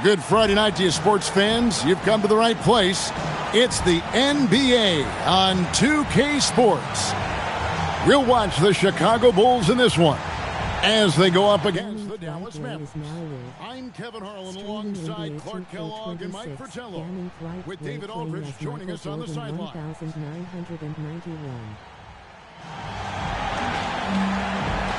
good Friday night to you, sports fans. You've come to the right place. It's the NBA on 2K Sports. We'll watch the Chicago Bulls in this one as they go up against the Dallas Mavericks. I'm Kevin Harlan alongside Clark Kellogg and Mike Fratello, with David Aldridge joining us on the sideline.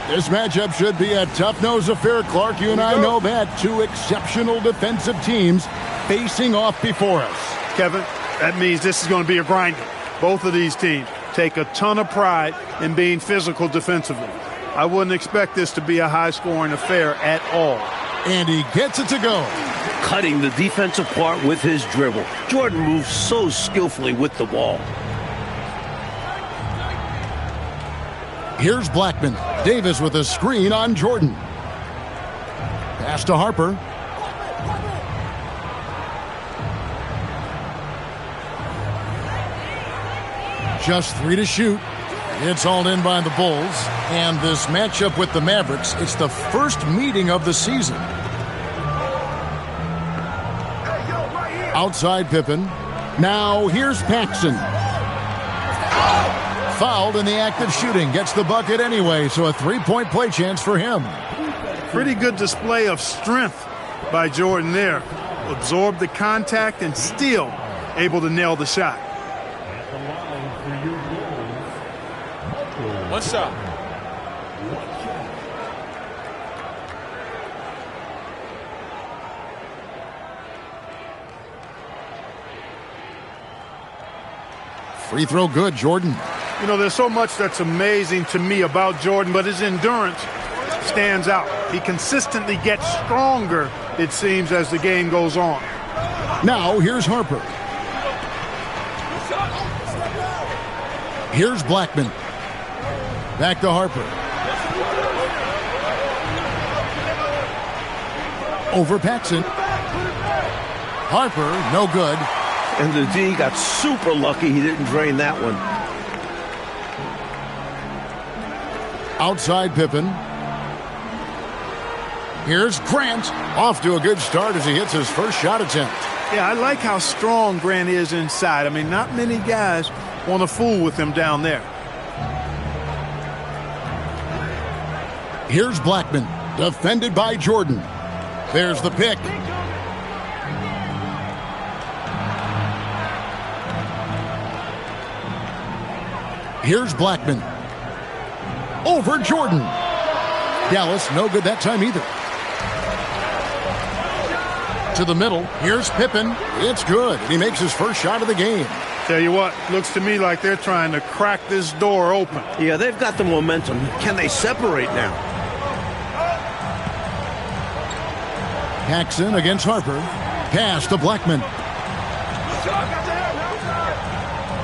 This matchup should be a tough-nosed affair, Clark. You and I know that. Two exceptional defensive teams facing off before us. Kevin, that means this is going to be a grinder. Both of these teams take a ton of pride in being physical defensively. I wouldn't expect this to be a high-scoring affair at all. And he gets it to go. Cutting the defensive part with his dribble. Jordan moves so skillfully with the ball. Here's Blackman. Davis with a screen on Jordan. Pass to Harper. Just 3 to shoot. It's all in by the Bulls. And this matchup with the Mavericks, it's the first meeting of the season. Outside Pippen. Now here's Paxson. Fouled in the act of shooting. Gets the bucket anyway, so a three-point play chance for him. Pretty good display of strength by Jordan there. Absorbed the contact and still able to nail the shot. One shot. Free throw good, Jordan. You know, there's so much that's amazing to me about Jordan, but his endurance stands out. He consistently gets stronger, it seems, as the game goes on. Now, here's Harper. Here's Blackman. Back to Harper. Over Paxson. Harper, no good. And the D got super lucky he didn't drain that one. Outside Pippen. Here's Grant. Off to a good start as he hits his first shot attempt. Yeah, I like how strong Grant is inside. I mean, not many guys want to fool with him down there. Here's Blackman. Defended by Jordan. There's the pick. Here's Blackman. Over Jordan. Dallas, no good that time either. To the middle. Here's Pippen. It's good. He makes his first shot of the game. Tell you what, looks to me like they're trying to crack this door open. Yeah, they've got the momentum. Can they separate now? Paxson against Harper. Pass to Blackman.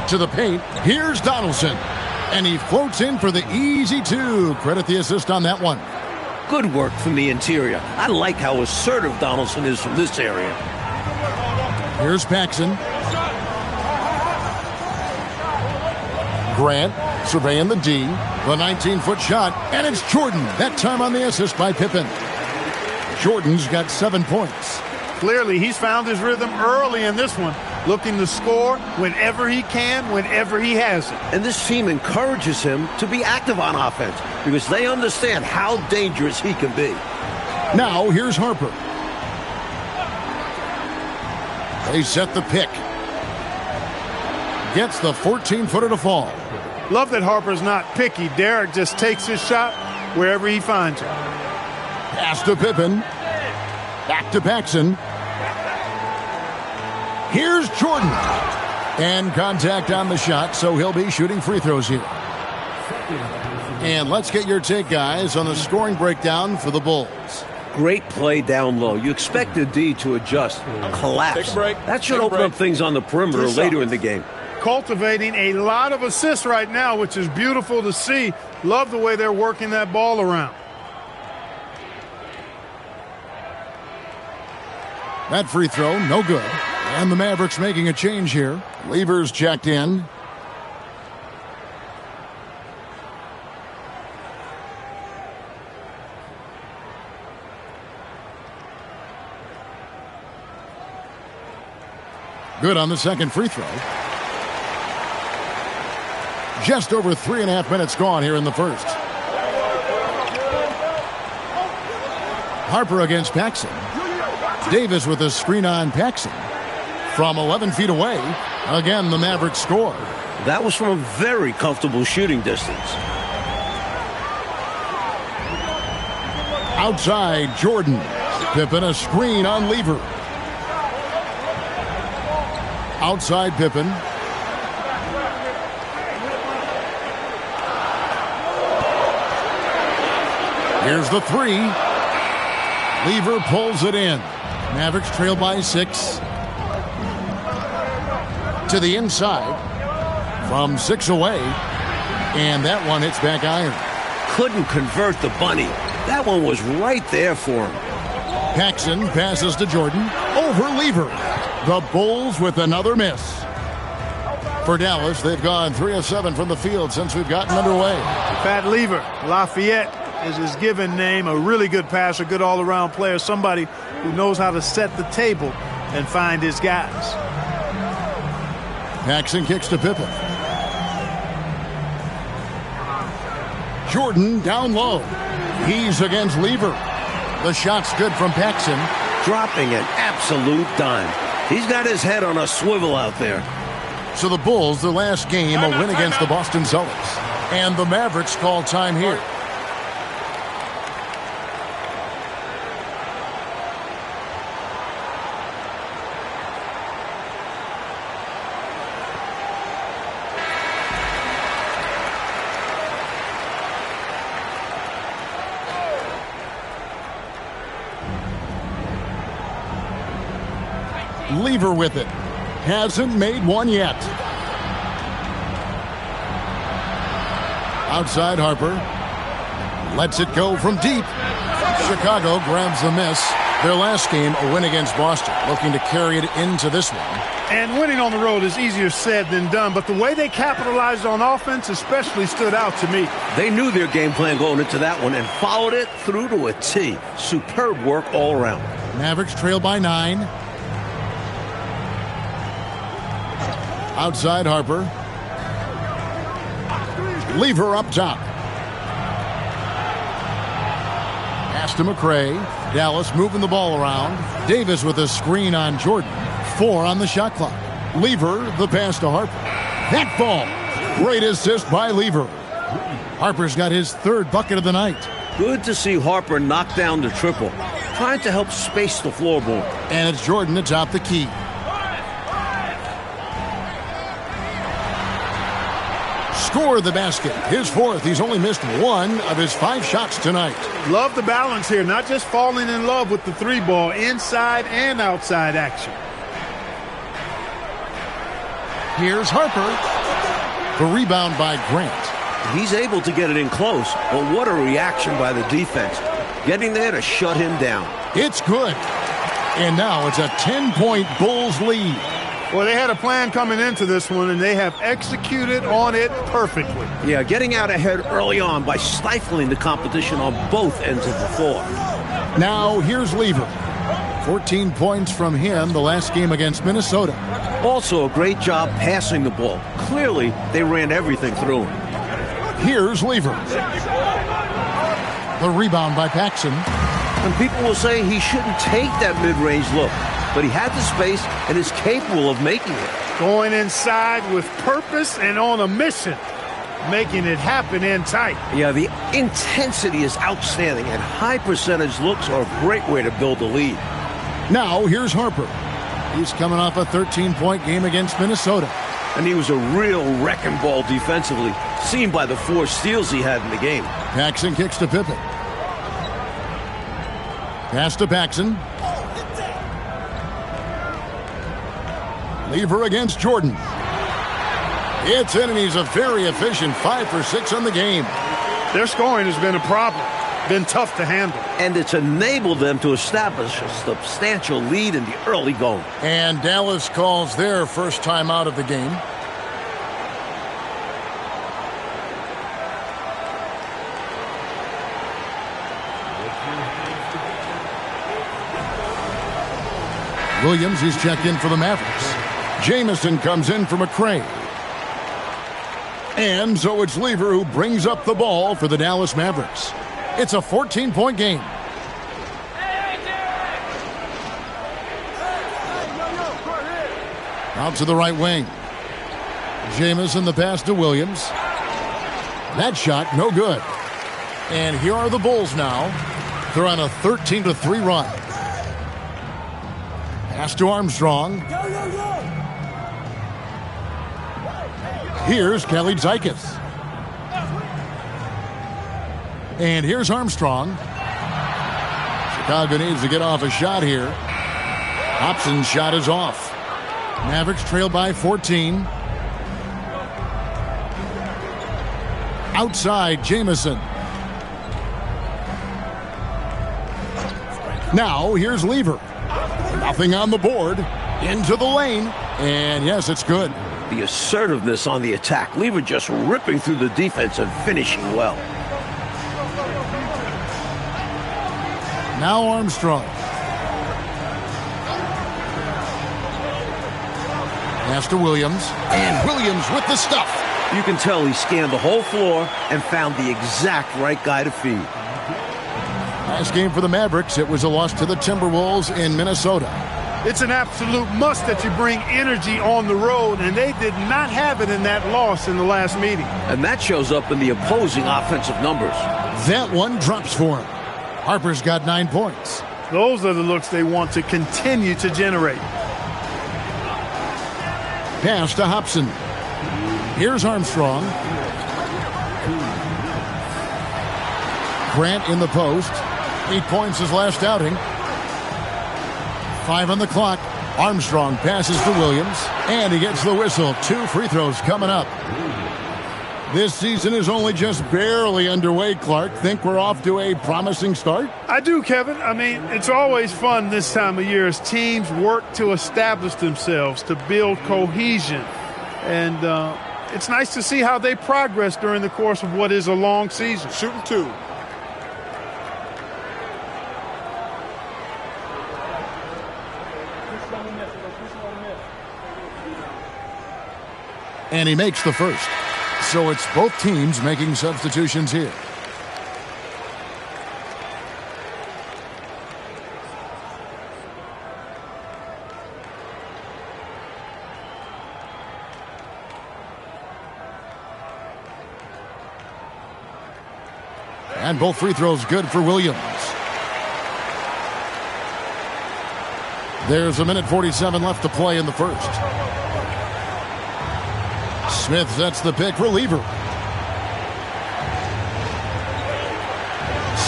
To the paint. Here's Donaldson. And he floats in for the easy two. Credit the assist on that one. Good work from the interior. I like how assertive Donaldson is from this area. Here's Paxson. Grant surveying the D. The 19-foot shot. And it's Jordan. That time on the assist by Pippen. Jordan's got 7 points. Clearly, he's found his rhythm early in this one, looking to score whenever he can, whenever he has it. And this team encourages him to be active on offense because they understand how dangerous he can be. Now, here's Harper. They set the pick. Gets the 14-footer to fall. Love that Harper's not picky. Derek just takes his shot wherever he finds it. Pass to Pippen. Back to Paxson. Here's Jordan. And contact on the shot, so he'll be shooting free throws here. And let's get your take, guys, on the scoring breakdown for the Bulls. Great play down low. You expect the D to adjust, collapse. Take a break. That should open up things on the perimeter later in the game. Cultivating a lot of assists right now, which is beautiful to see. Love the way they're working that ball around. That free throw, no good. And the Mavericks making a change here. Levers checked in. Good on the second free throw. Just over 3.5 minutes gone here in the first. Harper against Paxson. Davis with a screen on Paxson. From 11 feet away, again, the Mavericks score. That was from a very comfortable shooting distance. Outside, Jordan. Pippen, a screen on Lever. Outside, Pippen. Here's the three. Lever pulls it in. Mavericks trail by 6. To the inside. From 6 away. And that one hits back iron. Couldn't convert the bunny. That one was right there for him. Paxson passes to Jordan. Over Lever. The Bulls with another miss. For Dallas, they've gone 3 of 7 from the field since we've gotten underway. Pat Lever, Lafayette is his given name, a really good passer, good all-around player, somebody who knows how to set the table and find his guys. Paxson kicks to Pippen. Jordan down low. He's against Lever. The shot's good from Paxson. Dropping an absolute dime. He's got his head on a swivel out there. So the Bulls, their last game, a win against the Boston Celtics. And the Mavericks call time here. Lever with it. Hasn't made one yet. Outside Harper. Lets it go from deep. Chicago grabs the miss. Their last game, a win against Boston. Looking to carry it into this one. And winning on the road is easier said than done, but the way they capitalized on offense especially stood out to me. They knew their game plan going into that one and followed it through to a T. Superb work all around. Mavericks trail by 9. Outside Harper. Lever up top. Pass to McRae. Dallas moving the ball around. Davis with a screen on Jordan. 4 on the shot clock. Lever, the pass to Harper. That ball. Great assist by Lever. Harper's got his 3rd bucket of the night. Good to see Harper knock down the triple. Trying to help space the floorboard. And it's Jordan to top the key. Score the basket. His 4th. He's only missed 1 of his 5 shots tonight. Love the balance here. Not just falling in love with the 3-ball. Inside and outside action. Here's Harper. The rebound by Grant. He's able to get it in close, but what a reaction by the defense. Getting there to shut him down. It's good. And now it's a 10-point Bulls lead. Well, they had a plan coming into this one, and they have executed on it perfectly. Yeah, getting out ahead early on by stifling the competition on both ends of the floor. Now here's Lever. 14 points from him the last game against Minnesota. Also a great job passing the ball. Clearly, they ran everything through him. Here's Lever. The rebound by Paxson. And people will say he shouldn't take that mid-range look. But he had the space and is capable of making it. Going inside with purpose and on a mission. Making it happen in tight. Yeah, the intensity is outstanding, and high percentage looks are a great way to build a lead. Now, here's Harper. He's coming off a 13-point game against Minnesota. And he was a real wrecking ball defensively, seen by the 4 steals he had in the game. Paxson kicks to Pippen. Pass to Paxson. Lever against Jordan. It's in, and he's a very efficient 5 for 6 on the game. Their scoring has been a problem. Been tough to handle. And it's enabled them to establish a substantial lead in the early going. And Dallas calls their first time out of the game. Williams, he's checked in for the Mavericks. Jamison comes in for McCray. And so it's Lever who brings up the ball for the Dallas Mavericks. It's a 14-point game. Out to the right wing. Jamison the pass to Williams. That shot, no good. And here are the Bulls now. They're on a 13-3 run. Pass to Armstrong. Here's Kelly Zykis. And here's Armstrong. Chicago needs to get off a shot here. Hobson's shot is off. Mavericks trail by 14. Outside, Jamison. Now, here's Lever. Nothing on the board. Into the lane. And yes, it's good. The assertiveness on the attack. Lever just ripping through the defense and finishing well. Now Armstrong. Pass to Williams. And Williams with the stuff. You can tell he scanned the whole floor and found the exact right guy to feed. Last game for the Mavericks, it was a loss to the Timberwolves in Minnesota. It's an absolute must that you bring energy on the road, and they did not have it in that loss in the last meeting. And that shows up in the opposing offensive numbers. That one drops for him. Harper's got 9 points. Those are the looks they want to continue to generate. Pass to Hobson. Here's Armstrong. Grant in the post. 8 points his last outing. 5 on the clock. Armstrong passes to Williams. And he gets the whistle. 2 free throws coming up. This season is only just barely underway, Clark. Think we're off to a promising start? I do, Kevin. I mean, it's always fun this time of year as teams work to establish themselves, to build cohesion. And it's nice to see how they progress during the course of what is a long season. Shooting 2. And he makes the first. So it's both teams making substitutions here. And both free throws good for Williams. There's a minute 47 left to play in the first. Smith sets the pick for Lever.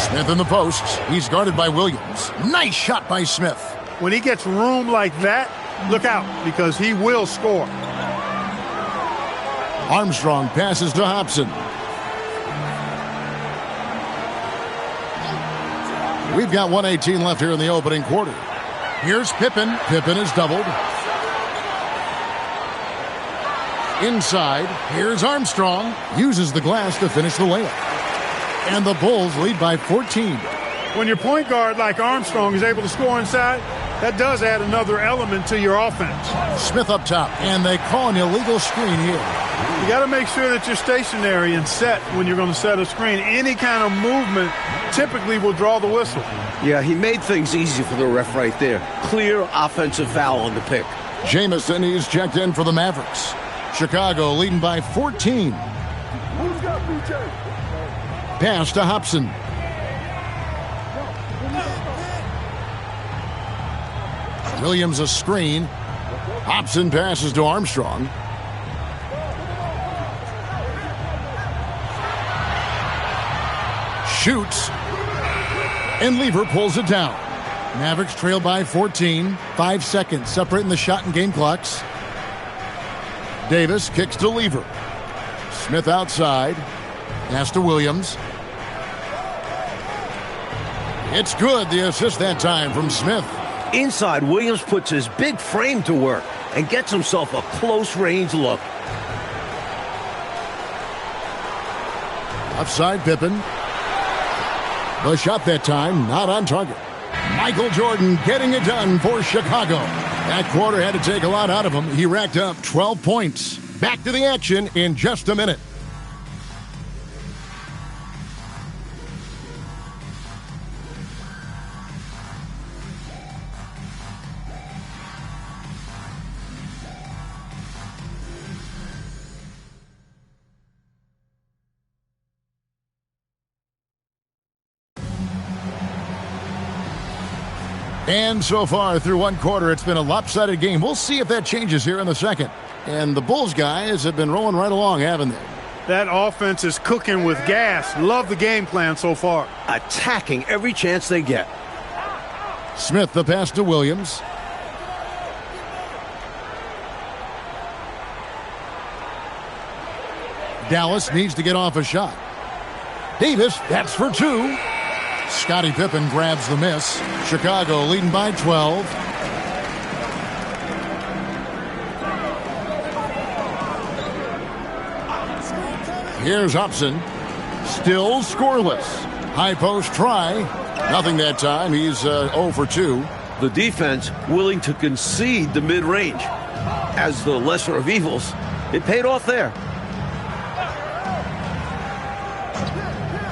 Smith in the post. He's guarded by Williams. Nice shot by Smith. When he gets room like that, look out, because he will score. Armstrong passes to Hobson. We've got 1:18 left here in the opening quarter. Here's Pippen. Pippen is doubled. Inside, here's Armstrong. Uses the glass to finish the layup. And the Bulls lead by 14. When your point guard like Armstrong is able to score inside, that does add another element to your offense. Smith up top, and they call an illegal screen here. You got to make sure that you're stationary and set when you're going to set a screen. Any kind of movement typically will draw the whistle. Yeah, he made things easy for the ref right there. Clear offensive foul on the pick. Jamison, he's checked in for the Mavericks. Chicago leading by 14. Pass to Hobson. Williams a screen. Hobson passes to Armstrong. Shoots. And Lever pulls it down. Mavericks trail by 14. 5 seconds separating the shot and game clocks. Davis kicks to Lever. Smith outside. Pass to Williams. It's good. The assist that time from Smith. Inside, Williams puts his big frame to work and gets himself a close-range look. Outside Pippen. The shot that time not on target. Michael Jordan getting it done for Chicago. That quarter had to take a lot out of him. He racked up 12 points. Back to the action in just a minute. And so far through one quarter, it's been a lopsided game. We'll see if that changes here in the second. And the Bulls guys have been rolling right along, haven't they? That offense is cooking with gas. Love the game plan so far. Attacking every chance they get. Smith the pass to Williams. Dallas needs to get off a shot. Davis, that's for two. Scottie Pippen grabs the miss. Chicago leading by 12. Here's Hobson. Still scoreless. High post try. Nothing that time. He's 0 for 2. The defense willing to concede the mid-range. As the lesser of evils, it paid off there.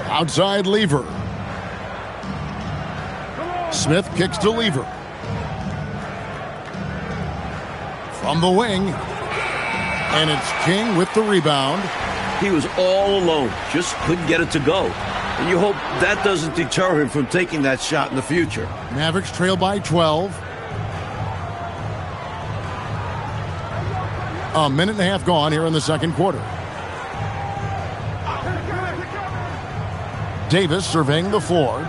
Outside Lever. Smith kicks to Lever. From the wing. And it's King with the rebound. He was all alone. Just couldn't get it to go. And you hope that doesn't deter him from taking that shot in the future. Mavericks trail by 12. A minute and a half gone here in the second quarter. Davis surveying the floor.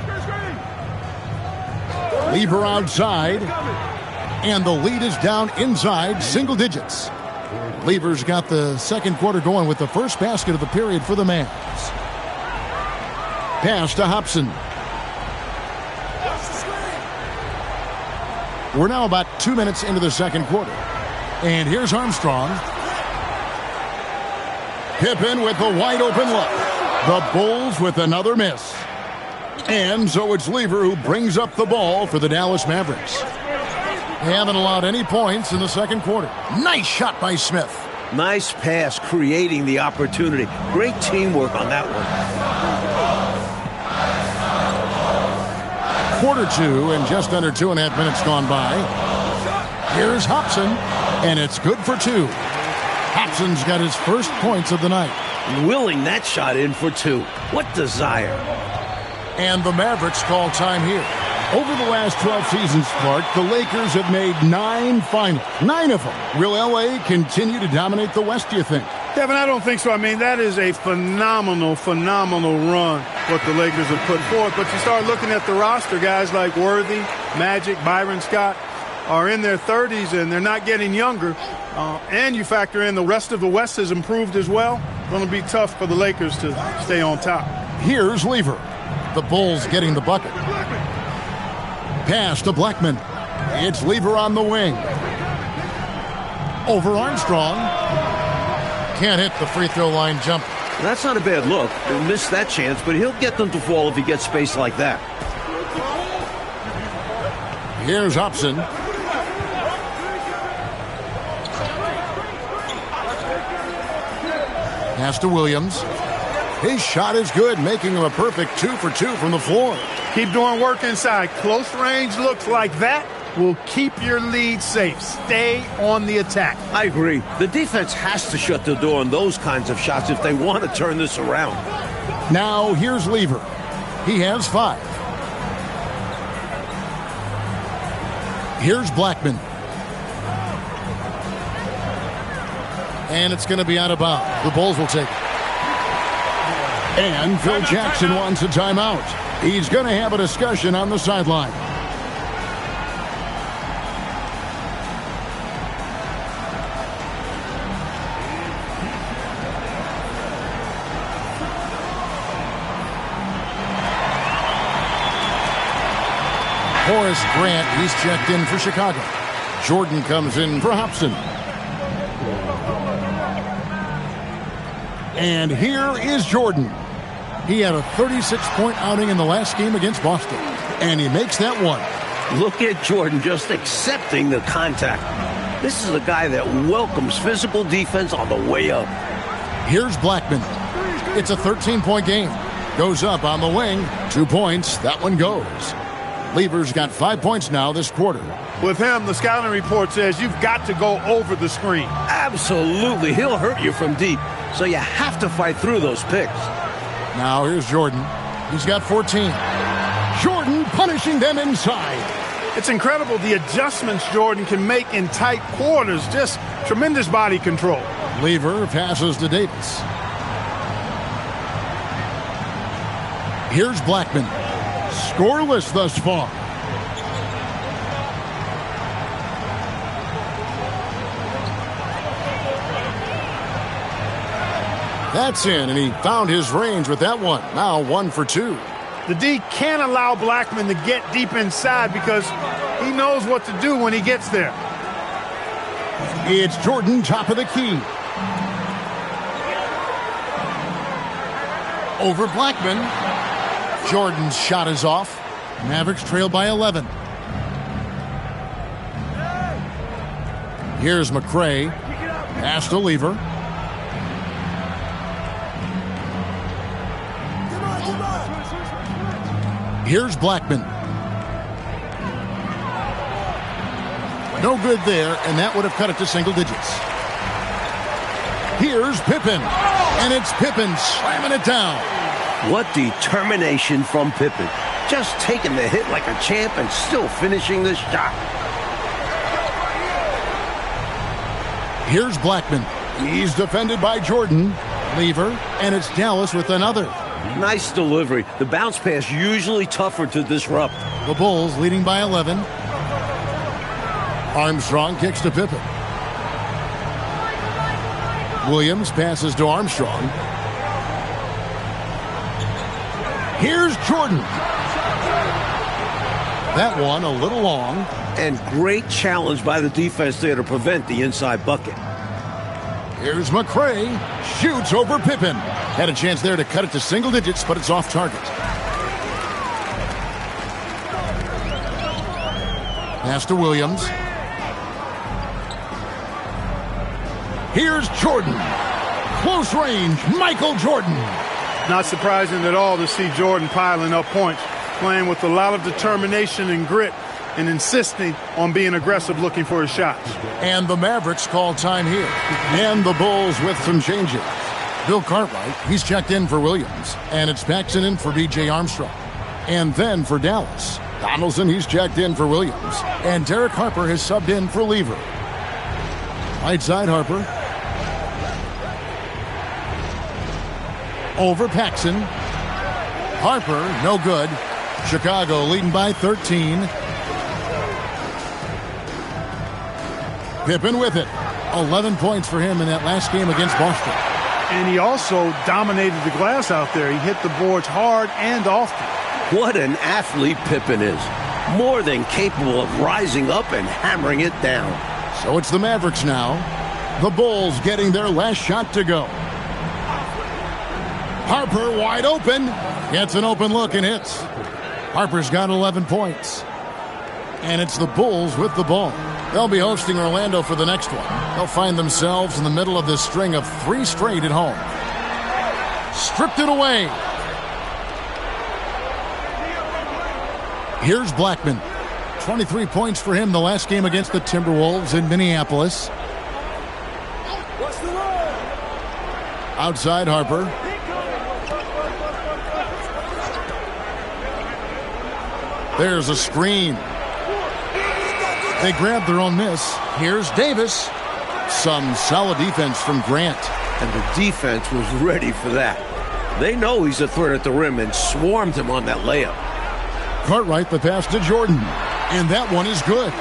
Lever outside. And the lead is down inside single digits. Lever's got the second quarter going with the first basket of the period for the Mavs. Pass to Hobson. We're now about 2 minutes into the second quarter. And here's Armstrong. Pippen with the wide open look. The Bulls with another miss. And so it's Lever who brings up the ball for the Dallas Mavericks. They haven't allowed any points in the second quarter. Nice shot by Smith. Nice pass, creating the opportunity. Great teamwork on that one. Quarter two, and just under 2.5 minutes gone by. Here's Hobson, and it's good for two. Hobson's got his first points of the night. Willing that shot in for two. What desire. And the Mavericks call time here. Over the last 12 seasons, Clark, the Lakers have made 9 finals. 9 of them. Will L.A. continue to dominate the West, do you think? Kevin, I don't think so. I mean, that is a phenomenal run what the Lakers have put forth. But you start looking at the roster, guys like Worthy, Magic, Byron Scott are in their 30s, and they're not getting younger. And you factor in the rest of the West has improved as well. Going to be tough for the Lakers to stay on top. Here's Lever. The Bulls getting the bucket. Pass to Blackman. It's Lever on the wing. Over Armstrong. Can't hit the free throw line jump. That's not a bad look. He'll miss that chance, but he'll get them to fall if he gets space like that. Here's Hobson. Pass to Williams. His shot is good, making him a perfect 2 for 2 from the floor. Keep doing work inside. Close range looks like that will keep your lead safe. Stay on the attack. I agree. The defense has to shut the door on those kinds of shots if they want to turn this around. Now here's Lever. He has 5. Here's Blackman. And it's going to be out of bounds. The Bulls will take it. And Phil Jackson wants a timeout. He's going to have a discussion on the sideline. Horace Grant, he's checked in for Chicago. Jordan comes in for Hobson. And here is Jordan. He had a 36-point outing in the last game against Boston. And he makes that one. Look at Jordan just accepting the contact. This is a guy that welcomes physical defense on the way up. Here's Blackman. It's a 13-point game. Goes up on the wing. 2 points. That one goes. Lever's got 5 points now this quarter. With him, the scouting report says you've got to go over the screen. Absolutely. He'll hurt you from deep, so you have to fight through those picks. Now here's Jordan. He's got 14. Jordan punishing them inside. It's incredible the adjustments Jordan can make in tight quarters. Just tremendous body control. Lever passes to Davis. Here's Blackman. Scoreless thus far. That's in, and he found his range with that one. Now 1 for 2. The D can't allow Blackman to get deep inside because he knows what to do when he gets there. It's Jordan, top of the key. Over Blackman. Jordan's shot is off. Mavericks trail by 11. Here's McCray. Pass to Lever. Here's Blackman. No good there, and that would have cut it to single digits. Here's Pippen, and it's Pippen slamming it down. What determination from Pippen. Just taking the hit like a champ and still finishing the shot. Here's Blackman. He's defended by Jordan. Lever, and it's Dallas with another. Nice delivery. The bounce pass usually tougher to disrupt. The Bulls leading by 11. Armstrong kicks to Pippen. Williams passes to Armstrong. Here's Jordan. That one a little long. And great challenge by the defense there to prevent the inside bucket. Here's McCray. Shoots over Pippen. Had a chance there to cut it to single digits, but it's off target. Pass to Williams. Here's Jordan. Close range, Michael Jordan. Not surprising at all to see Jordan piling up points, playing with a lot of determination and grit and insisting on being aggressive looking for his shots. And the Mavericks call time here. And the Bulls with some changes. Bill Cartwright, he's checked in for Williams. And it's Paxson in for B.J. Armstrong. And then for Dallas, Donaldson, he's checked in for Williams. And Derek Harper has subbed in for Lever. Right side Harper. Over Paxson. Harper, no good. Chicago leading by 13. Pippen with it. 11 points for him in that last game against Boston. And he also dominated the glass out there. He hit the boards hard and often. What an athlete Pippen is. More than capable of rising up and hammering it down. So it's the Mavericks now. The Bulls getting their last shot to go. Harper wide open. Gets an open look and hits. Harper's got 11 points. And it's the Bulls with the ball. They'll be hosting Orlando for the next one. They'll find themselves in the middle of this string of 3 straight at home. Stripped it away. Here's Blackman. 23 points for him the last game against the Timberwolves in Minneapolis. Outside Harper. There's a screen. They grabbed their own miss. Here's Davis. Some solid defense from Grant. And the defense was ready for that. They know he's a threat at the rim and swarmed him on that layup. Cartwright the pass to Jordan. And that one is good.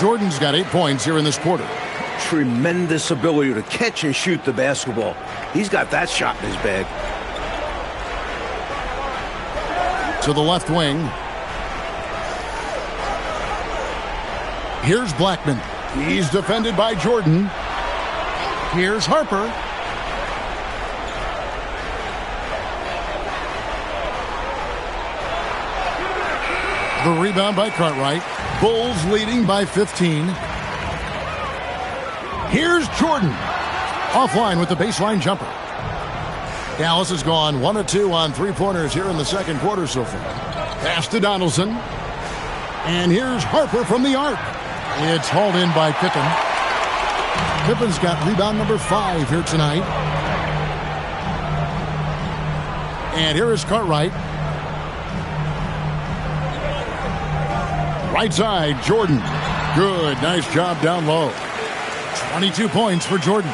Jordan's got 8 points here in this quarter. Tremendous ability to catch and shoot the basketball. He's got that shot in his bag. To the left wing. Here's Blackman. He's defended by Jordan. Here's Harper. The rebound by Cartwright. Bulls leading by 15. Here's Jordan. Offline with the baseline jumper. Dallas has gone 1 of 2 on three-pointers here in the second quarter so far. Pass to Donaldson. And here's Harper from the arc. It's hauled in by Pippen. Pippen's got rebound number 5 here tonight. And here is Cartwright. Right side, Jordan. Good, nice job down low. 22 points for Jordan.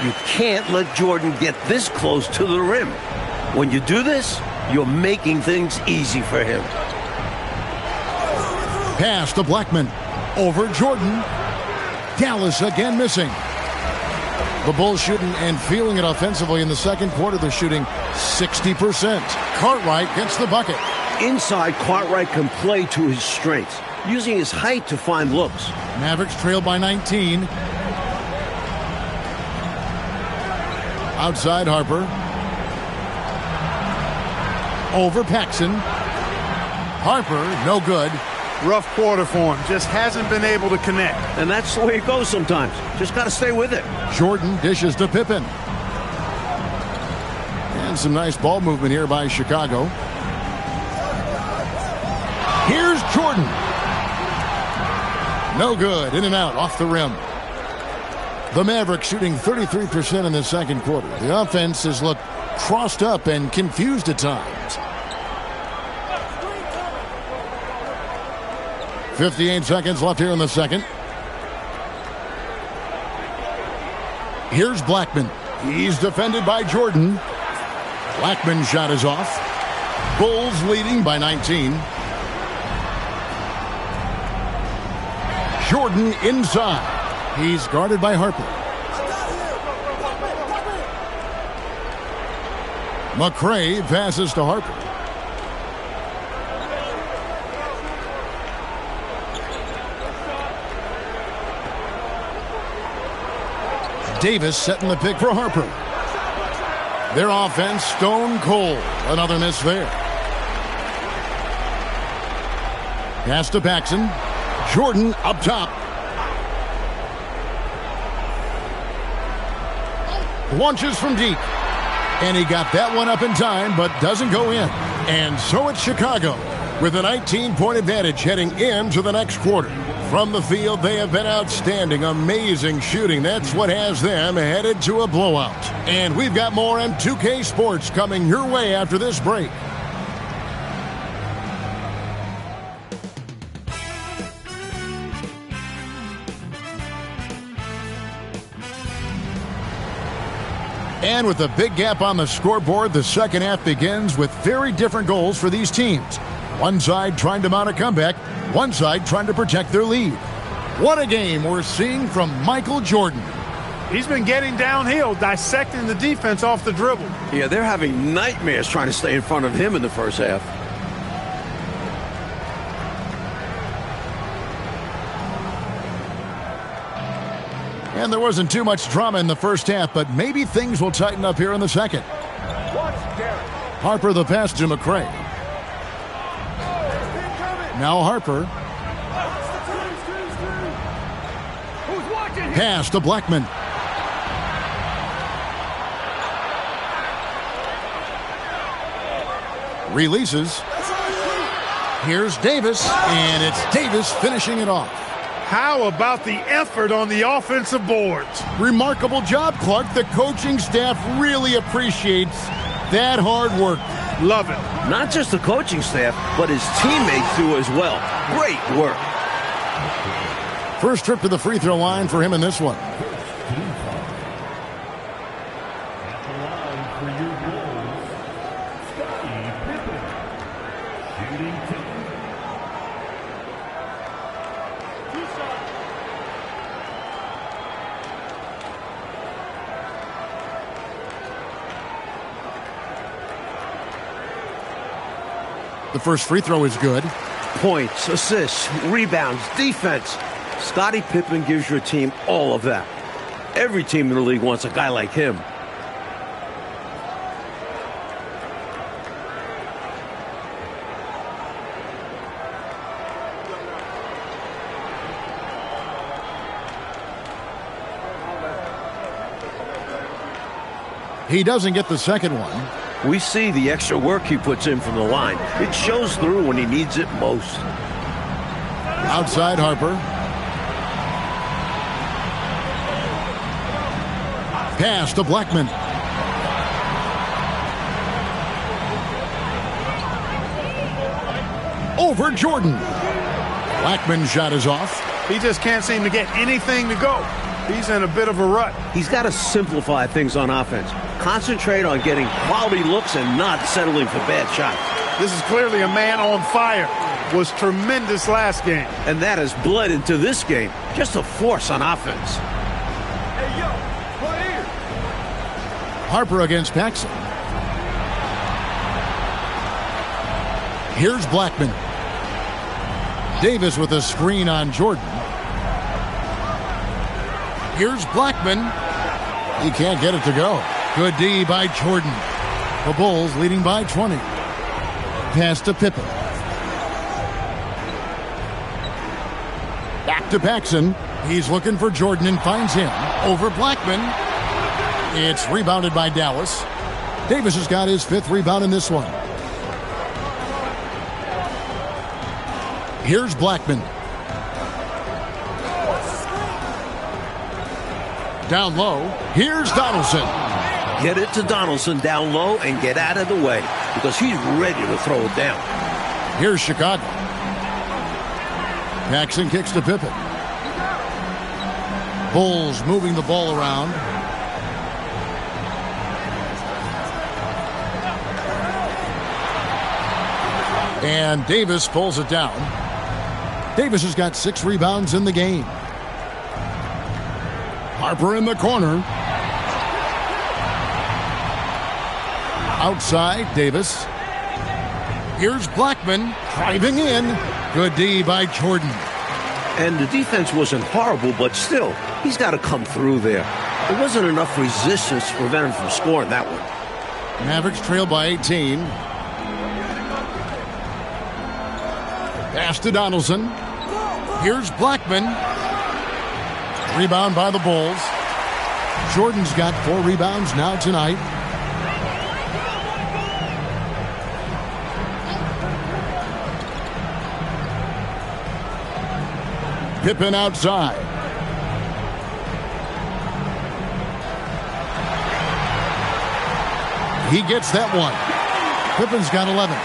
You can't let Jordan get this close to the rim. When you do this, you're making things easy for him. Pass to Blackman. Over Jordan. Dallas again missing. The Bulls shooting and feeling it offensively in the second quarter. They're shooting 60%. Cartwright gets the bucket. Inside, Cartwright can play to his strengths, using his height to find looks. Mavericks trail by 19. Outside Harper. Over Paxson. Harper, no good. Rough quarter for him. Just hasn't been able to connect. And that's the way it goes sometimes. Just got to stay with it. Jordan dishes to Pippen. And some nice ball movement here by Chicago. Here's Jordan. No good. In and out off the rim. The Mavericks shooting 33% in the second quarter. The offense has looked crossed up and confused at times. 58 seconds left here in the second. Here's Blackman. He's defended by Jordan. Blackman's shot is off. Bulls leading by 19. Jordan inside. He's guarded by Harper. McRae passes to Harper. Davis setting the pick for Harper. Their offense stone cold. Another miss there. Pass to Paxson. Jordan up top. Launches from deep. And he got that one up in time, but doesn't go in. And so it's Chicago with a 19-point advantage heading into the next quarter. From the field, they have been outstanding, amazing shooting. That's what has them headed to a blowout. And we've got more on 2K Sports coming your way after this break. And with a big gap on the scoreboard, the second half begins with very different goals for these teams. One side trying to mount a comeback, one side trying to protect their lead. What a game we're seeing from Michael Jordan. He's been getting downhill, dissecting the defense off the dribble. Yeah, they're having nightmares trying to stay in front of him in the first half. And there wasn't too much drama in the first half, but maybe things will tighten up here in the second. Harper the pass to McRae. Now Harper. Pass to Blackman. Releases. Here's Davis, and it's Davis finishing it off. How about the effort on the offensive boards? Remarkable job, Clark. The coaching staff really appreciates that hard work. Love it. Not just the coaching staff, but his teammates do as well. Great work. First trip to the free throw line for him in this one. The first free throw is good. Points, assists, rebounds, defense. Scottie Pippen gives your team all of that. Every team in the league wants a guy like him. He doesn't get the second one. We see the extra work he puts in from the line. It shows through when he needs it most. Outside Harper. Pass to Blackman. Over Jordan. Blackman's shot is off. He just can't seem to get anything to go. He's in a bit of a rut. He's got to simplify things on offense. Concentrate on getting quality looks and not settling for bad shots. This is clearly a man on fire. Was tremendous last game. And that has bled into this game. Just a force on offense. Hey, yo, right here. Harper against Paxson. Here's Blackman. Davis with a screen on Jordan. Here's Blackman. He can't get it to go. Good D by Jordan. The Bulls leading by 20. Pass to Pippen. Back to Paxson. He's looking for Jordan and finds him. Over Blackman. It's rebounded by Dallas. Davis has got his 5th rebound in this one. Here's Blackman. Down low. Here's Donaldson. Get it to Donaldson down low and get out of the way because he's ready to throw it down. Here's Chicago. Paxson kicks to Pippen. Bulls moving the ball around. And Davis pulls it down. Davis has got 6 rebounds in the game. Harper in the corner. Outside, Davis. Here's Blackman driving in. Good D by Jordan. And the defense wasn't horrible, but still, he's got to come through there. There wasn't enough resistance to prevent him from scoring that one. Mavericks trail by 18. Pass to Donaldson. Here's Blackman. Rebound by the Bulls. Jordan's got 4 rebounds now tonight. Pippen outside. He gets that one. Pippen's got 11.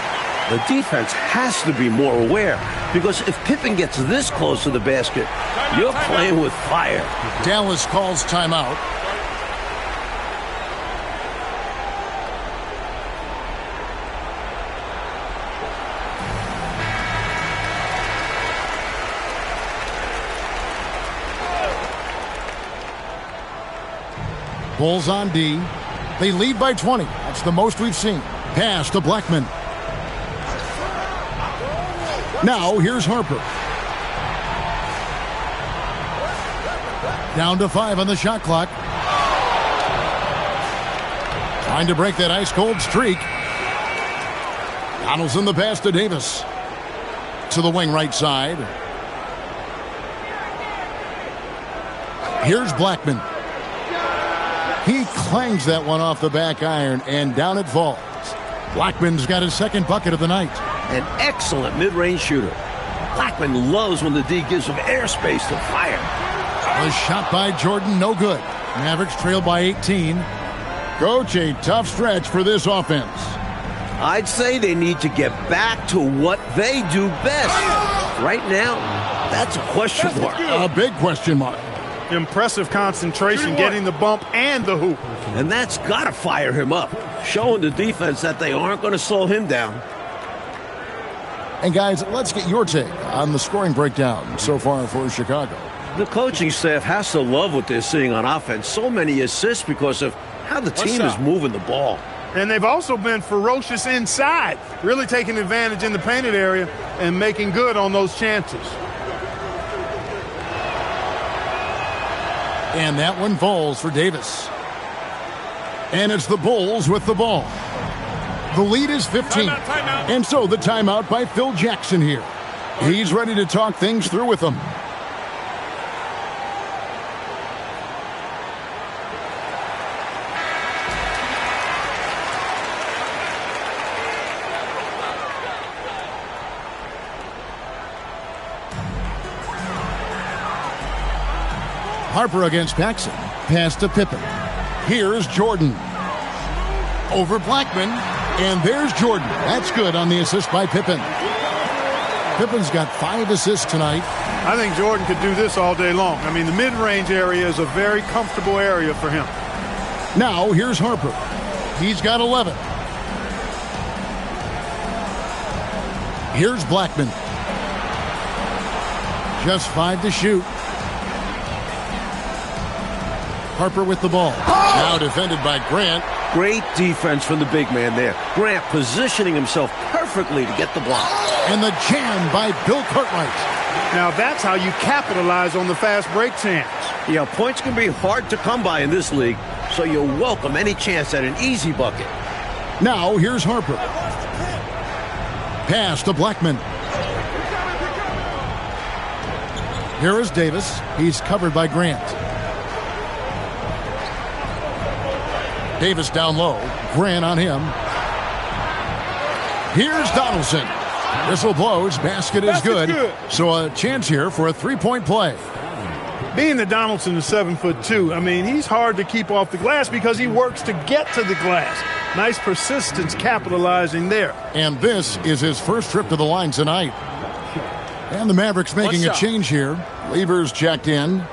The defense has to be more aware because if Pippen gets this close to the basket, you're playing with fire. Dallas calls timeout. Bulls on D. They lead by 20. That's the most we've seen. Pass to Blackman. Now here's Harper. Down to 5 on the shot clock. Trying to break that ice-cold streak. Donaldson the pass to Davis. To the wing right side. Here's Blackman. He clangs that one off the back iron, and down it falls. Blackman's got his 2nd bucket of the night. An excellent mid-range shooter. Blackman loves when the D gives him airspace to fire. The shot by Jordan, no good. Mavericks trail by 18. Coach, a tough stretch for this offense. I'd say they need to get back to what they do best. Right now, that's a question mark. A big question mark. Impressive concentration, getting the bump and the hoop. And that's got to fire him up, showing the defense that they aren't going to slow him down. And guys, let's get your take on the scoring breakdown so far for Chicago. The coaching staff has to love what they're seeing on offense. So many assists because of how the team is moving the ball. And they've also been ferocious inside, really taking advantage in the painted area and making good on those chances. And that one falls for Davis. And it's the Bulls with the ball. The lead is 15. Timeout. And so the timeout by Phil Jackson here. He's ready to talk things through with them. Harper against Paxson. Pass to Pippen. Here's Jordan. Over Blackman. And there's Jordan. That's good on the assist by Pippen. Pippen's got 5 assists tonight. I think Jordan could do this all day long. I mean, the mid-range area is a very comfortable area for him. Now, here's Harper. He's got 11. Here's Blackman. Just 5 to shoot. Harper with the ball. Now defended by Grant. Great defense from the big man there. Grant positioning himself perfectly to get the block. And the jam by Bill Cartwright. Now that's how you capitalize on the fast break chance. Yeah, points can be hard to come by in this league, so you'll welcome any chance at an easy bucket. Now here's Harper. Pass to Blackman. Here is Davis. He's covered by Grant. Davis down low. Grant on him. Here's Donaldson. Whistle blows. Basket is good. So a chance here for a three-point play. Being that Donaldson is 7'2", I mean, he's hard to keep off the glass because he works to get to the glass. Nice persistence capitalizing there. And this is his first trip to the line tonight. And the Mavericks making a change here. Lever's checked in.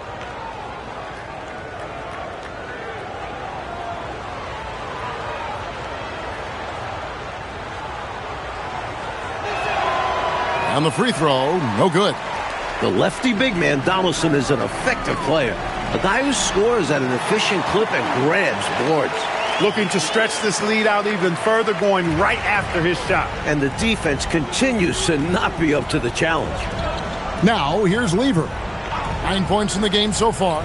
And the free throw, no good. The lefty big man, Donaldson, is an effective player. A guy who scores at an efficient clip and grabs boards. Looking to stretch this lead out even further, going right after his shot. And the defense continues to not be up to the challenge. Now, here's Lever. 9 points in the game so far.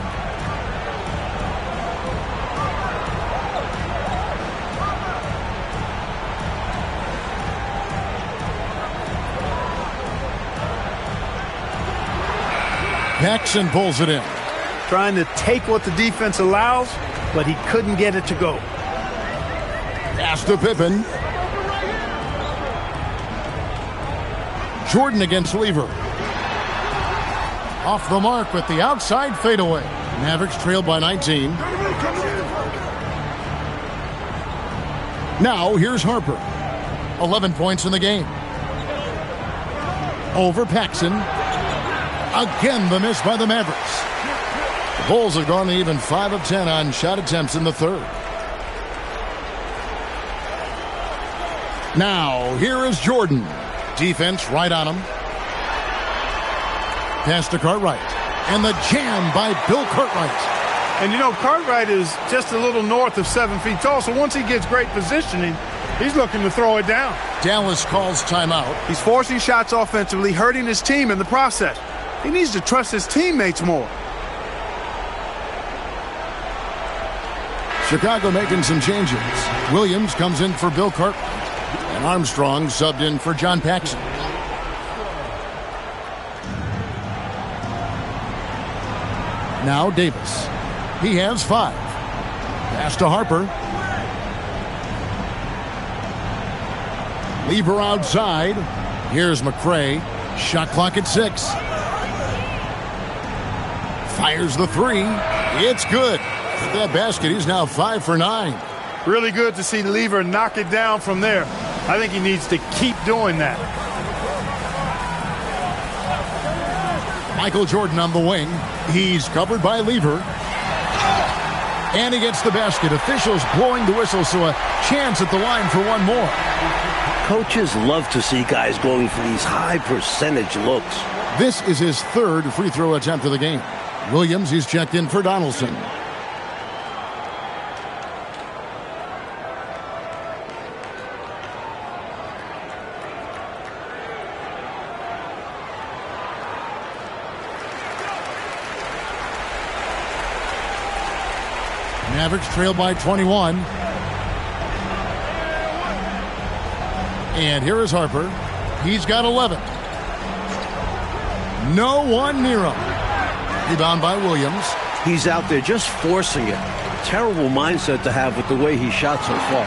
Paxson pulls it in. Trying to take what the defense allows, but he couldn't get it to go. Pass to Pippen. Jordan against Lever. Off the mark with the outside fadeaway. Mavericks trailed by 19. Now here's Harper. 11 points in the game. Over Paxson. Again, the miss by the Mavericks. The Bulls have gone even 5 of 10 on shot attempts in the third. Now, here is Jordan. Defense right on him. Pass to Cartwright. And the jam by Bill Cartwright. And you know, Cartwright is just a little north of 7 feet tall, so once he gets great positioning, he's looking to throw it down. Dallas calls timeout. He's forcing shots offensively, hurting his team in the process. He needs to trust his teammates more. Chicago making some changes. Williams comes in for Bill Cartwright. And Armstrong subbed in for John Paxson. Now Davis. He has 5. Pass to Harper. Lever outside. Here's McCray. Shot clock at 6. Fires the 3. It's good. With that basket, he's now 5 for 9. Really good to see Lever knock it down from there. I think he needs to keep doing that. Michael Jordan on the wing. He's covered by Lever. And he gets the basket. Officials blowing the whistle, so a chance at the line for one more. Coaches love to see guys going for these high percentage looks. This is his 3rd free throw attempt of the game. Williams, he's checked in for Donaldson. Mavericks trail by 21. And here is Harper. He's got 11. No one near him. Rebound by Williams. He's out there just forcing it. Terrible mindset to have with the way he shot so far.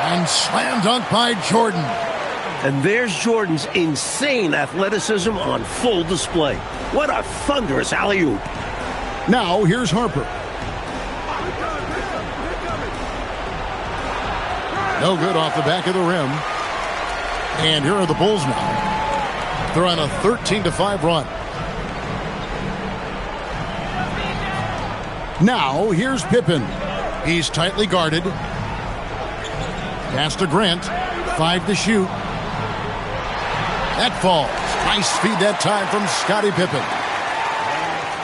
And slam dunk by Jordan. And there's Jordan's insane athleticism on full display. What a thunderous alley-oop. Now here's Harper. No good off the back of the rim. And here are the Bulls now. They're on a 13-5 run. Now here's Pippen. He's tightly guarded. Pass to Grant. 5 to shoot. That falls. Nice feed that time from Scottie Pippen.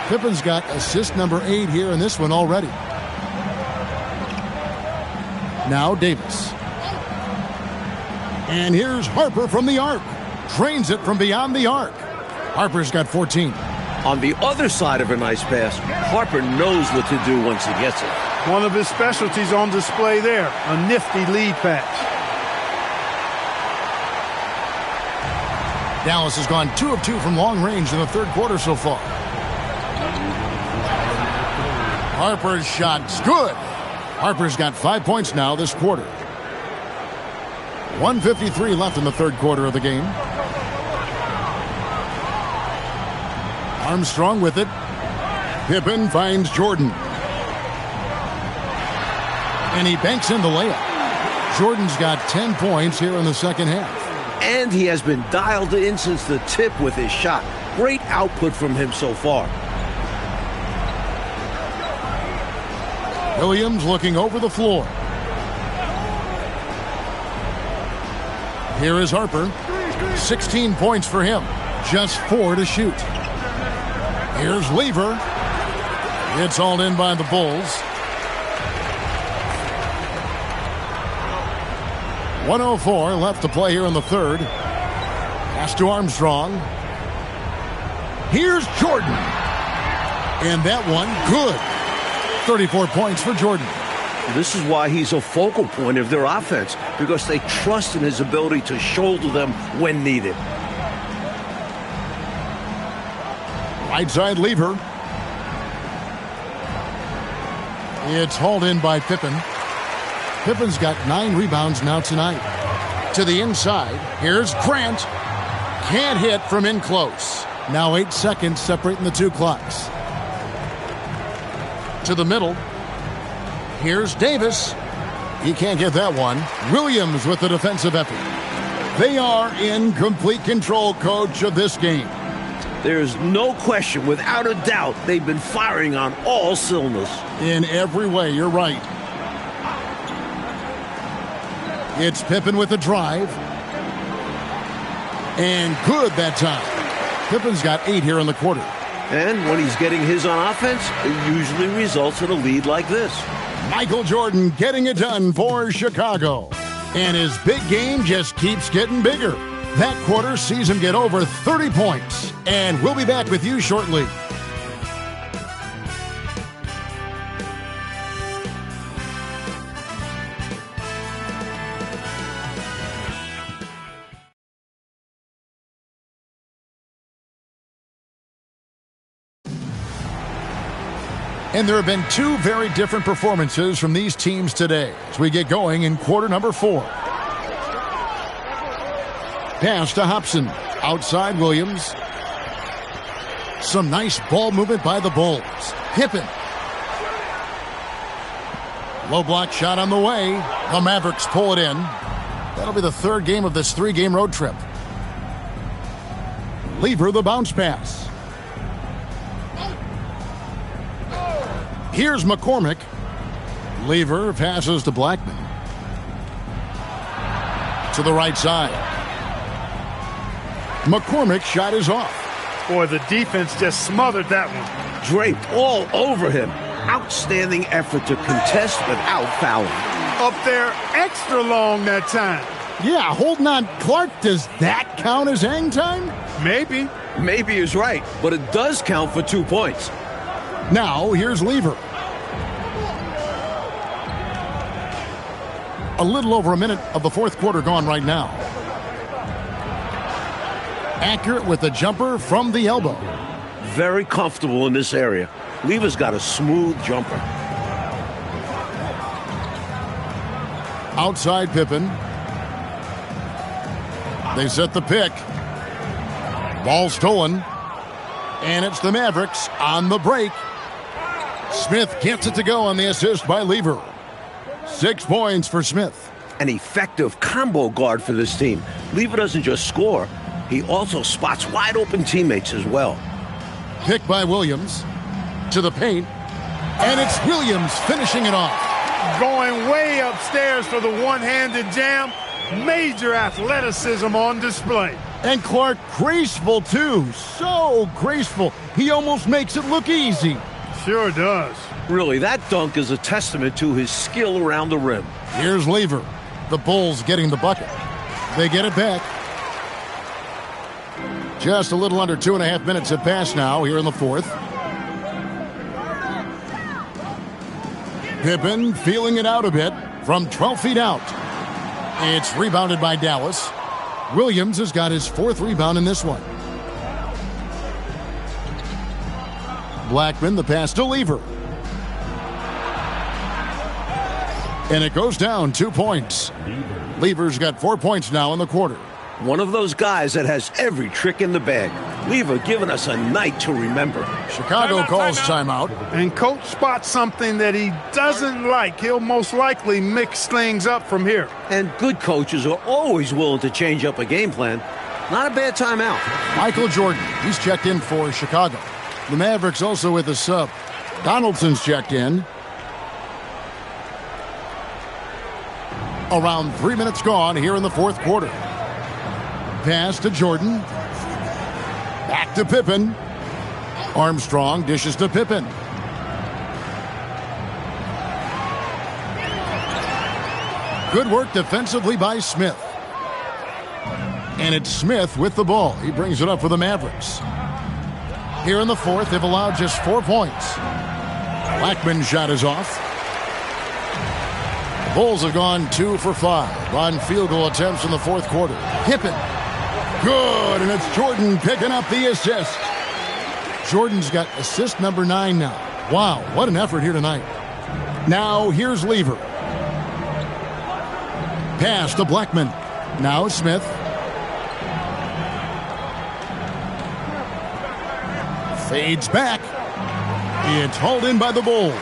Pippen's got assist number 8 here in this one already. Now Davis. And here's Harper from the arc. Drains it from beyond the arc. Harper's got 14. On the other side of a nice pass, Harper knows what to do once he gets it. One of his specialties on display there, a nifty lead pass. Dallas has gone 2 of 2 from long range in the third quarter so far. Harper's shot's good. Harper's got 5 points now this quarter. 1:53 left in the third quarter of the game. Armstrong with it. Pippen finds Jordan. And he banks in the layup. Jordan's got 10 points here in the second half. And he has been dialed in since the tip with his shot. Great output from him so far. Williams looking over the floor. Here is Harper. 16 points for him. Just 4 to shoot. Here's Lever. It's all in by the Bulls. 1:04 left to play here in the third. Pass to Armstrong. Here's Jordan. And that one, good. 34 points for Jordan. This is why he's a focal point of their offense, because they trust in his ability to shoulder them when needed. Right side Lever. It's hauled in by Pippen. Pippen's got 9 rebounds now tonight. To the inside, here's Grant. Can't hit from in close. Now 8 seconds separating the two clocks. To the middle, here's Davis. He can't get that one. Williams with the defensive effort. They are in complete control, coach, of this game. There's no question, without a doubt, they've been firing on all cylinders. In every way, you're right. It's Pippen with the drive. And good that time. Pippen's got 8 here in the quarter. And when he's getting his on offense, it usually results in a lead like this. Michael Jordan getting it done for Chicago. And his big game just keeps getting bigger. That quarter sees him get over 30 points. And we'll be back with you shortly. And there have been 2 very different performances from these teams today as we get going in quarter number 4. Pass to Hobson. Outside Williams. Some nice ball movement by the Bulls. Pippen. Low block shot on the way. The Mavericks pull it in. That'll be the 3rd game of this 3-game road trip. Lever the bounce pass. Here's McCormick. Lever passes to Blackman. To the right side. McCormick's shot is off. Boy, the defense just smothered that one. Draped all over him. Outstanding effort to contest without fouling. Up there extra long that time. Yeah, holding on Clark, does that count as hang time? Maybe. Maybe he's right, but it does count for 2 points. Now, here's Lever. A little over a minute of the fourth quarter gone right now. Accurate with the jumper from the elbow. Very comfortable in this area. Lever's got a smooth jumper. Outside Pippen. They set the pick. Ball stolen. And it's the Mavericks on the break. Smith gets it to go on the assist by Lever. 6 points for Smith. An effective combo guard for this team. Lever doesn't just score, he also spots wide open teammates as well. Pick by Williams to the paint, and it's Williams finishing it off. Going way upstairs for the one-handed jam. Major athleticism on display. And Clark graceful too, so graceful. He almost makes it look easy. Sure does. Really, that dunk is a testament to his skill around the rim. Here's Lever. The Bulls getting the bucket. They get it back. Just a little under 2.5 minutes have passed now here in the fourth. Pippen feeling it out a bit from 12 feet out. It's rebounded by Dallas. Williams has got his 4th rebound in this one. Blackman, the pass to Lever. And it goes down 2 points. Lever's got 4 points now in the quarter. One of those guys that has every trick in the bag. Lever giving us a night to remember. Chicago calls timeout. And coach spots something that he doesn't like. He'll most likely mix things up from here. And good coaches are always willing to change up a game plan. Not a bad timeout. Michael Jordan, he's checked in for Chicago. The Mavericks also with a sub. Donaldson's checked in. Around 3 minutes gone here in the fourth quarter. Pass to Jordan. Back to Pippen. Armstrong dishes to Pippen. Good work defensively by Smith. And it's Smith with the ball. He brings it up for the Mavericks. Here in the fourth, they've allowed just 4 points. Blackman's shot is off. The Bulls have gone 2 for 5 on field goal attempts in the fourth quarter. Pippen. Good, and it's Jordan picking up the assist. Jordan's got assist number 9 now. Wow, what an effort here tonight. Now here's Lever. Pass to Blackman. Now Smith. Fades back. It's hauled in by the Bulls.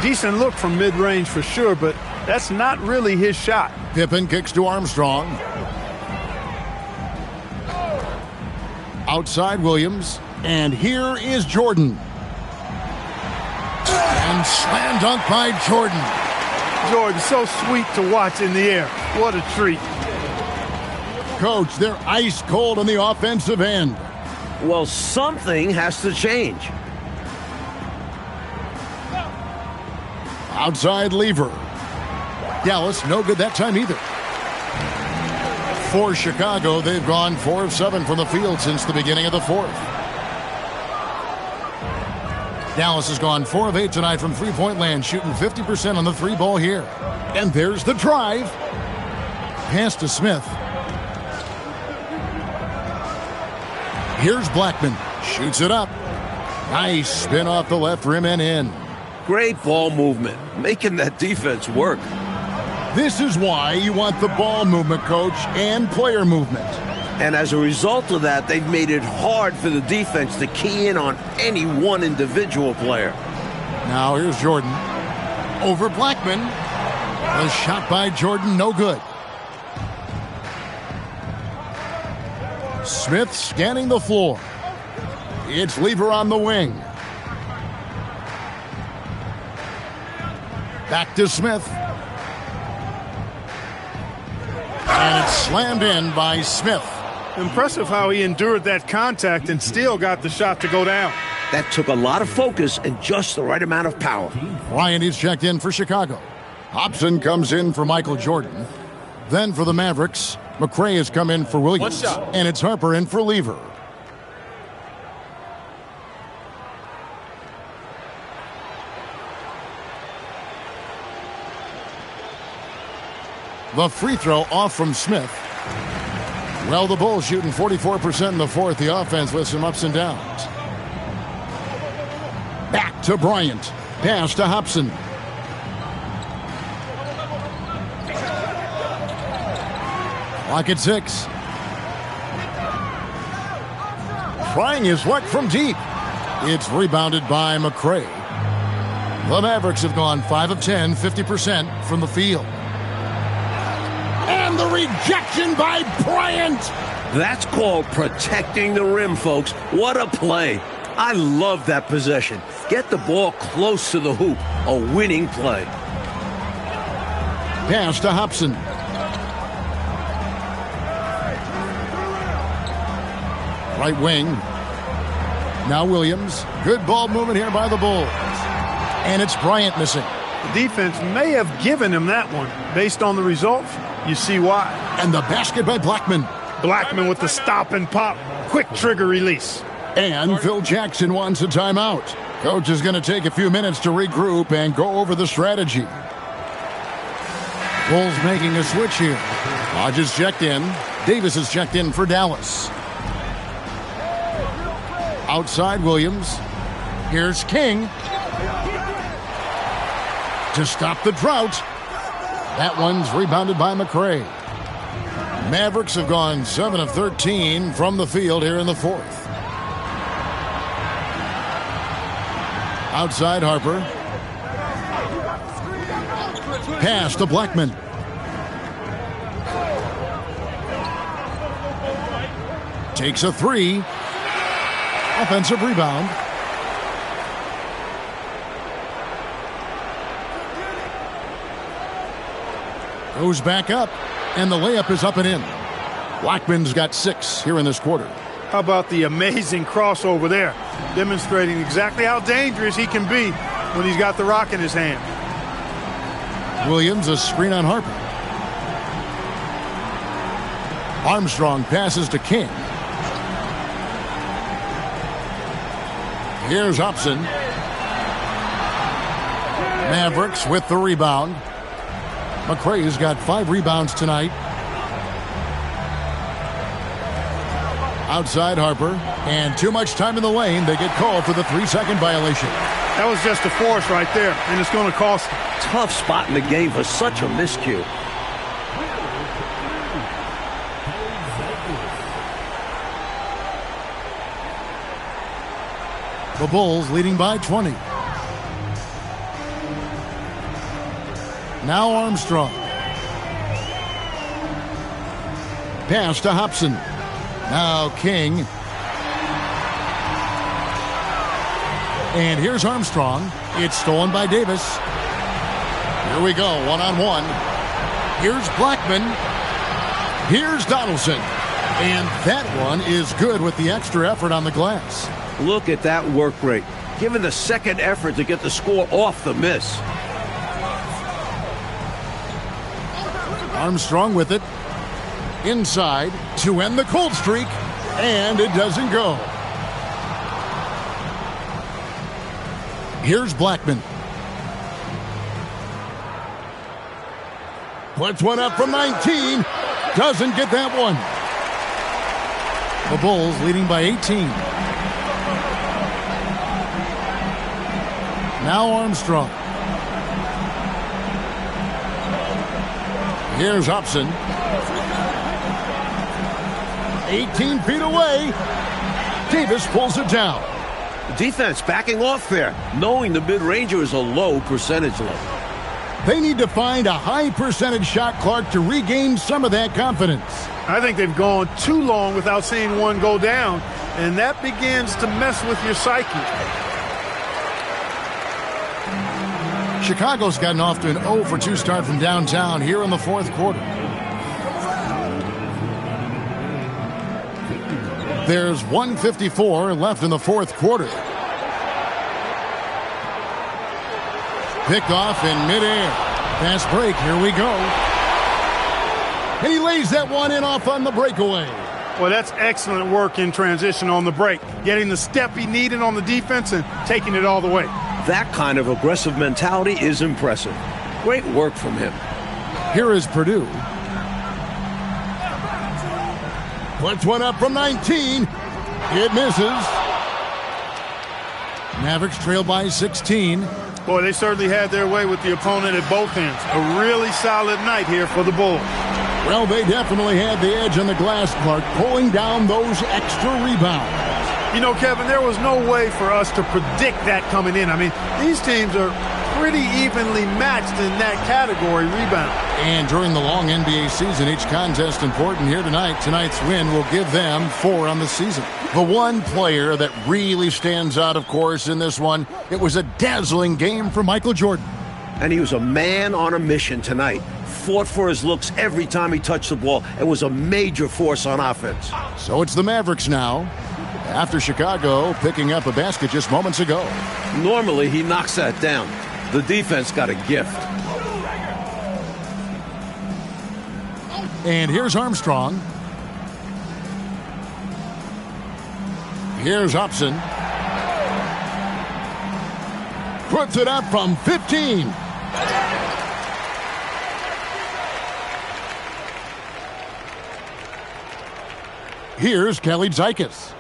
Decent look from mid-range for sure, but that's not really his shot. Pippen kicks to Armstrong. Outside Williams. And here is Jordan. And slam dunk by Jordan. Jordan, so sweet to watch in the air. What a treat. Coach, they're ice cold on the offensive end. Well, something has to change. Outside Lever. Dallas, no good that time either. For Chicago, they've gone 4 of 7 from the field since the beginning of the fourth. Dallas has gone 4 of 8 tonight from three-point land, shooting 50% on the 3-ball here. And there's the drive. Pass to Smith. Here's Blackman. Shoots it up. Nice spin off the left rim and in. Great ball movement, making that defense work. This is why you want the ball movement, coach, and player movement. And as a result of that, they've made it hard for the defense to key in on any one individual player. Now here's Jordan. Over Blackman. The shot by Jordan, no good. Smith scanning the floor. It's Lever on the wing. Back to Smith. And it's slammed in by Smith. Impressive how he endured that contact and still got the shot to go down. That took a lot of focus and just the right amount of power. Ryan is checked in for Chicago. Hobson comes in for Michael Jordan. Then for the Mavericks, McRae has come in for Williams. And it's Harper in for Lever. The free throw off from Smith. Well, the Bulls shooting 44% in the fourth. The offense with some ups and downs. Back to Bryant. Pass to Hobson. Clock at 6. Trying his luck from deep. It's rebounded by McRae. The Mavericks have gone 5 of 10, 50% from the field. And the rejection by Bryant. That's called protecting the rim, folks. What a play. I love that possession. Get the ball close to the hoop. A winning play. Pass to Hobson. Right wing. Now Williams. Good ball movement here by the Bulls. And it's Bryant missing. The defense may have given him that one. Based on the results, you see why. And the basket by Blackman. Blackman with the stop and pop. Quick trigger release. And Phil Jackson wants a timeout. Coach is going to take a few minutes to regroup and go over the strategy. Bulls making a switch here. Hodges checked in. Davis is checked in for Dallas. Outside Williams. Here's King. To stop the drought. That one's rebounded by McRae. Mavericks have gone 7 of 13 from the field here in the fourth. Outside Harper. Pass to Blackman. Takes a three. Offensive rebound. Goes back up, and the layup is up and in. Blackman's got 6 here in this quarter. How about the amazing crossover there, demonstrating exactly how dangerous he can be when he's got the rock in his hand. Williams, a screen on Harper. Armstrong passes to King. Here's Hobson. Mavericks with the rebound. McRae's got 5 rebounds tonight. Outside Harper. And too much time in the lane. They get called for the 3-second violation. That was just a force right there, and it's going to cost them. Tough spot in the game for such a miscue. The Bulls leading by 20. Now Armstrong. Pass to Hobson. Now King. And here's Armstrong. It's stolen by Davis. Here we go, one-on-one. Here's Blackman. Here's Donaldson. And that one is good with the extra effort on the glass. Look at that work rate. Given the second effort to get the score off the miss. Armstrong with it. Inside to end the cold streak. And it doesn't go. Here's Blackman. Puts one up from 19. Doesn't get that one. The Bulls leading by 18. Now Armstrong. Here's Hobson. 18 feet away. Davis pulls it down. Defense backing off there, knowing the mid-ranger is a low percentage look. They need to find a high percentage shot, Clark, to regain some of that confidence. I think they've gone too long without seeing one go down, and that begins to mess with your psyche. Chicago's gotten off to an 0 for 2 start from downtown here in the fourth quarter. There's 1:54 left in the fourth quarter. Picked off in midair. Fast break. Here we go. And he lays that one in off on the breakaway. Well, that's excellent work in transition on the break. Getting the step he needed on the defense and taking it all the way. That kind of aggressive mentality is impressive. Great work from him. Here is Purdue. Puts one up from 19. It misses. Mavericks trail by 16. Boy, they certainly had their way with the opponent at both ends. A really solid night here for the Bulls. Well, they definitely had the edge on the glass, Clark, pulling down those extra rebounds. You know, Kevin, there was no way for us to predict that coming in. I mean, these teams are pretty evenly matched in that category, rebound. And during the long NBA season, each contest important here tonight. Tonight's win will give them 4 on the season. The one player that really stands out, of course, in this one, it was a dazzling game for Michael Jordan. And he was a man on a mission tonight. Fought for his looks every time he touched the ball. It was a major force on offense. So it's the Mavericks now, after Chicago picking up a basket just moments ago. Normally, he knocks that down. The defense got a gift. And here's Armstrong. Here's Upson. Puts it up from 15. Here's Kelly Zykis.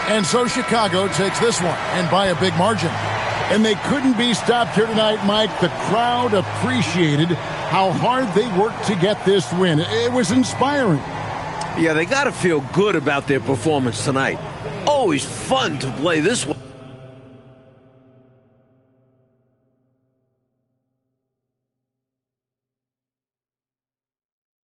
And so Chicago takes this one, and by a big margin. And they couldn't be stopped here tonight, Mike. The crowd appreciated how hard they worked to get this win. It was inspiring. Yeah, they got to feel good about their performance tonight. Always fun to play this one.